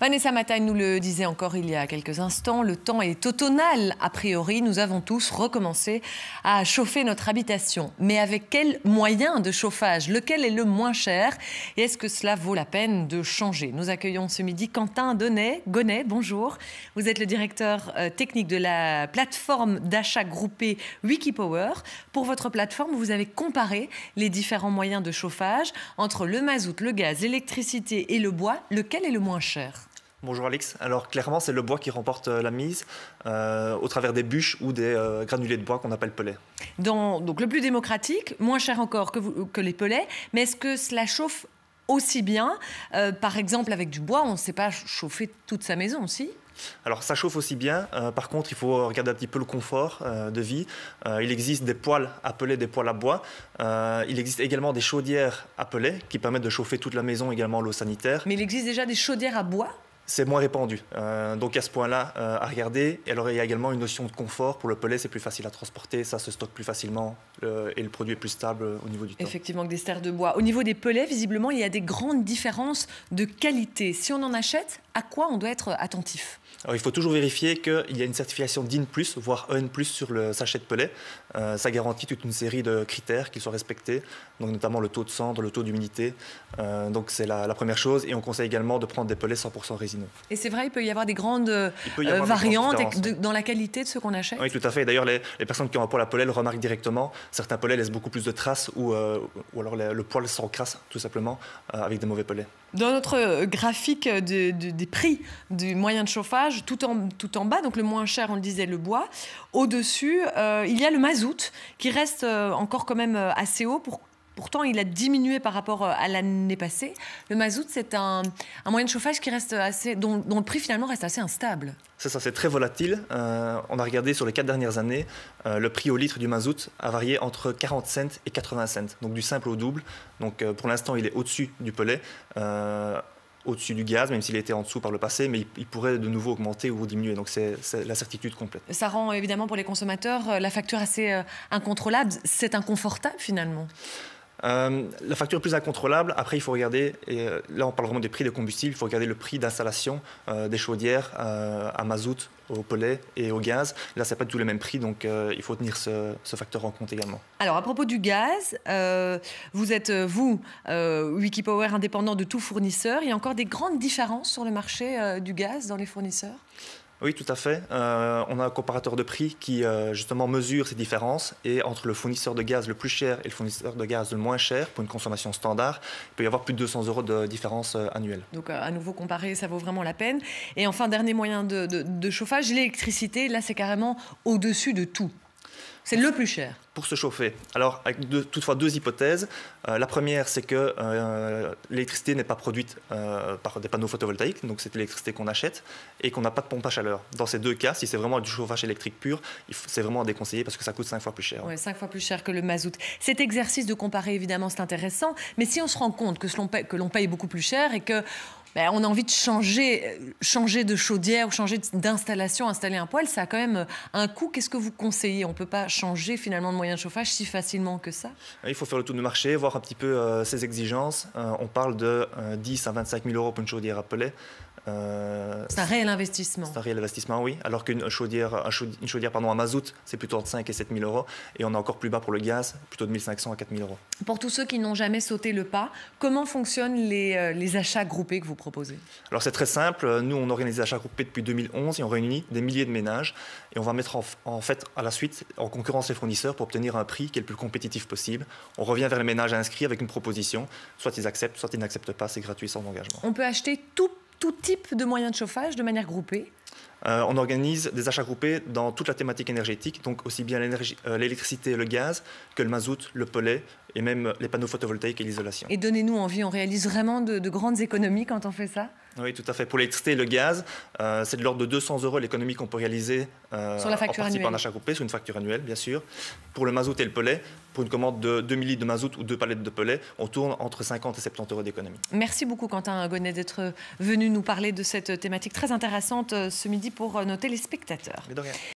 Vanessa Matagne nous le disait encore il y a quelques instants, le temps est automnal. A priori, nous avons tous recommencé à chauffer notre habitation. Mais avec quels moyens de chauffage? Lequel est le moins cher? Et est-ce que cela vaut la peine de changer? Nous accueillons ce midi Quentin Gonnet. Bonjour. Vous êtes le directeur technique de la plateforme d'achat groupé Wikipower. Pour votre plateforme, vous avez comparé les différents moyens de chauffage entre le mazout, le gaz, l'électricité et le bois. Lequel est le moins cher? Bonjour Alix. Alors clairement, c'est le bois qui remporte la mise au travers des bûches ou des granulés de bois qu'on appelle pellets. Donc le plus démocratique, moins cher encore que les pellets, mais est-ce que cela chauffe aussi bien? Par exemple, avec du bois, on ne sait pas chauffer toute sa maison, si? Alors ça chauffe aussi bien, par contre il faut regarder un petit peu le confort de vie. Il existe des poêles à pellets, des poêles à bois. Il existe également des chaudières à pellets qui permettent de chauffer toute la maison, également l'eau sanitaire. Mais il existe déjà des chaudières à bois? C'est moins répandu, donc à ce point-là à regarder. Et alors il y a également une notion de confort. Pour le pellet, c'est plus facile à transporter, ça se stocke plus facilement et le produit est plus stable au niveau du temps. Effectivement, que des stères de bois. Au niveau des pellets, visiblement, il y a des grandes différences de qualité. Si on en achète, à quoi on doit être attentif? Alors, il faut toujours vérifier qu'il y a une certification DIN+, voire EN+, sur le sachet de pellet. Ça garantit toute une série de critères qui sont respectés, donc notamment le taux de cendre, le taux d'humidité. Donc c'est la première chose. Et on conseille également de prendre des pellets 100% résineux. Et c'est vrai, il peut y avoir des grandes variantes dans la qualité de ce qu'on achète? Oui, tout à fait. D'ailleurs, les personnes qui ont un poêle à pellets le remarquent directement. Certains pellets laissent beaucoup plus de traces ou alors le poêle s'encrasse tout simplement avec des mauvais pellets. Dans notre graphique des prix du moyen de chauffage, tout en bas, donc le moins cher, on le disait, le bois. Au-dessus, il y a le mazout qui reste encore quand même assez haut. Pourtant, il a diminué par rapport à l'année passée. Le mazout, c'est un moyen de chauffage qui reste dont le prix finalement reste assez instable. C'est ça, c'est très volatile. On a regardé sur les 4 dernières années, le prix au litre du mazout a varié entre 40 cents et 80 cents, donc du simple au double. Donc pour l'instant, il est au-dessus du pellet, au-dessus du gaz, même s'il était en dessous par le passé, mais il pourrait de nouveau augmenter ou diminuer. Donc c'est la certitude complète. Ça rend évidemment pour les consommateurs la facture assez incontrôlable. C'est inconfortable finalement. La facture est plus incontrôlable. Après, il faut regarder, et là on parle vraiment des prix de combustible, il faut regarder le prix d'installation des chaudières à mazout, au pellet et au gaz. Là, ce n'est pas tous les mêmes prix, donc il faut tenir ce facteur en compte également. Alors, à propos du gaz, vous êtes, Wikipower, indépendant de tout fournisseur. Il y a encore des grandes différences sur le marché du gaz dans les fournisseurs? Oui, tout à fait. On a un comparateur de prix qui justement mesure ces différences, et entre le fournisseur de gaz le plus cher et le fournisseur de gaz le moins cher pour une consommation standard, il peut y avoir plus de 200 € de différence annuelle. Donc à nouveau comparé, ça vaut vraiment la peine. Et enfin, dernier moyen de chauffage, l'électricité. Là, c'est carrément au-dessus de tout. C'est le plus cher. Pour se chauffer. Alors, avec toutefois deux hypothèses. La première, c'est que l'électricité n'est pas produite par des panneaux photovoltaïques, donc c'est l'électricité qu'on achète, et qu'on n'a pas de pompe à chaleur. Dans ces deux cas, si c'est vraiment du chauffage électrique pur, c'est vraiment à déconseiller parce que ça coûte 5 fois plus cher. Oui, 5 fois plus cher que le mazout. Cet exercice de comparer, évidemment, c'est intéressant, mais si on se rend compte que l'on paye beaucoup plus cher et que on a envie de changer de chaudière ou changer d'installation, installer un poêle, ça a quand même un coût. Qu'est-ce que vous conseillez? On ne peut pas changer finalement de moyen de chauffage si facilement que ça? Il faut faire le tour du marché, voir un petit peu ses exigences. On parle de 10 à 25 000 € pour une chaudière à pellet. C'est un réel investissement. C'est un réel investissement, oui. Alors qu'une chaudière, à mazout, c'est plutôt entre 5 et 7 000 €. Et on est encore plus bas pour le gaz, plutôt de 1 500 à 4 000 €. Pour tous ceux qui n'ont jamais sauté le pas, comment fonctionnent les achats groupés que vous proposez? Alors c'est très simple. Nous, on organise des achats groupés depuis 2011 et on réunit des milliers de ménages. Et on va mettre en fait à la suite en concurrence les fournisseurs pour obtenir un prix qui est le plus compétitif possible. On revient vers les ménages inscrits avec une proposition. Soit ils acceptent, soit ils n'acceptent pas. C'est gratuit, sans engagement. On peut acheter tout type de moyens de chauffage de manière groupée? On organise des achats groupés dans toute la thématique énergétique, donc aussi bien l'électricité et le gaz que le mazout, le pellet et même les panneaux photovoltaïques et l'isolation. Et donnez-nous envie, on réalise vraiment de grandes économies quand on fait ça? Oui, tout à fait. Pour l'électricité et le gaz, c'est de l'ordre de 200 € l'économie qu'on peut réaliser sur la facture en participant annuelle. à achat groupé, sur une facture annuelle, bien sûr. Pour le mazout et le pellet, pour une commande de 2000 litres de mazout ou 2 palettes de pellet, on tourne entre 50 et 70 € d'économie. Merci beaucoup, Quentin Gonnet, d'être venu nous parler de cette thématique très intéressante ce midi pour nos téléspectateurs. Mais de rien.